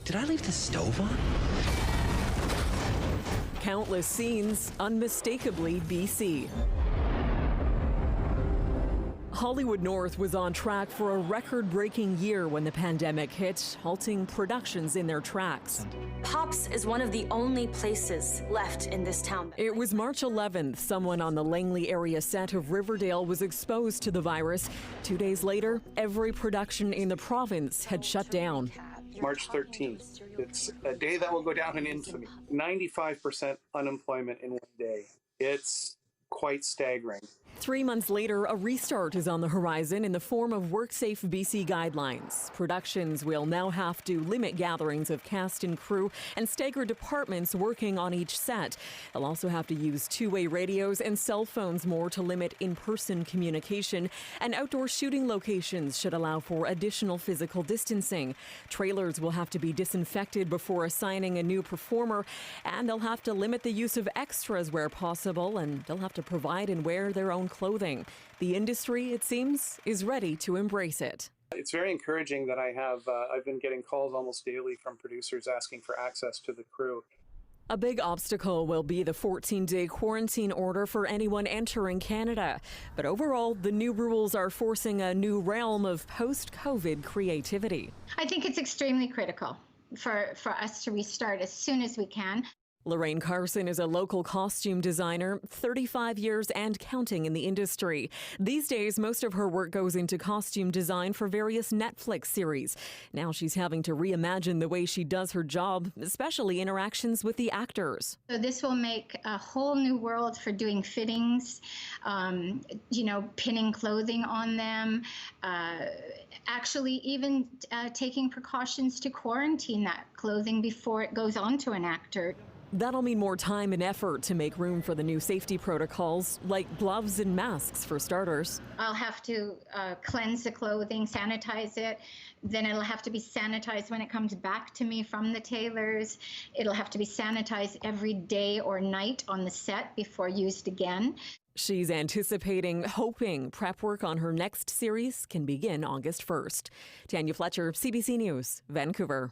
Did I leave the stove on? Countless scenes, unmistakably BC. Hollywood North was on track for a record-breaking year when the pandemic hit, halting productions in their tracks. Pops is one of the only places left in this town. It was March 11th. Someone on the Langley area set of Riverdale was exposed to the virus. 2 days later, every production in the province had shut down. March 13th. It's a day that will go down in infamy. 95% unemployment in one day. It's quite staggering. 3 months later, a restart is on the horizon in the form of WorkSafeBC guidelines. Productions will now have to limit gatherings of cast and crew and stagger departments working on each set. They'll also have to use two-way radios and cell phones more to limit in-person communication. And outdoor shooting locations should allow for additional physical distancing. Trailers will have to be disinfected before assigning a new performer, and they'll have to limit the use of extras where possible, and they'll have to provide and wear their own clothing. The industry, it seems, is ready to embrace it. It's very encouraging that I've been getting calls almost daily from producers asking for access to the crew. A big obstacle will be the 14-day quarantine order for anyone entering Canada. But overall, the new rules are forcing a new realm of post-COVID creativity. I think it's extremely critical for us to restart as soon as we can. Lorraine Carson is a local costume designer, 35 years and counting in the industry. These days, most of her work goes into costume design for various Netflix series. Now she's having to reimagine the way she does her job, especially interactions with the actors. So this will make a whole new world for doing fittings, pinning clothing on them, actually even taking precautions to quarantine that clothing before it goes on to an actor. That'll mean more time and effort to make room for the new safety protocols, like gloves and masks for starters. I'll have to cleanse the clothing, sanitize it. Then it'll have to be sanitized when it comes back to me from the tailors. It'll have to be sanitized every day or night on the set before used again. She's hoping prep work on her next series can begin August 1st. Tanya Fletcher, CBC News, Vancouver.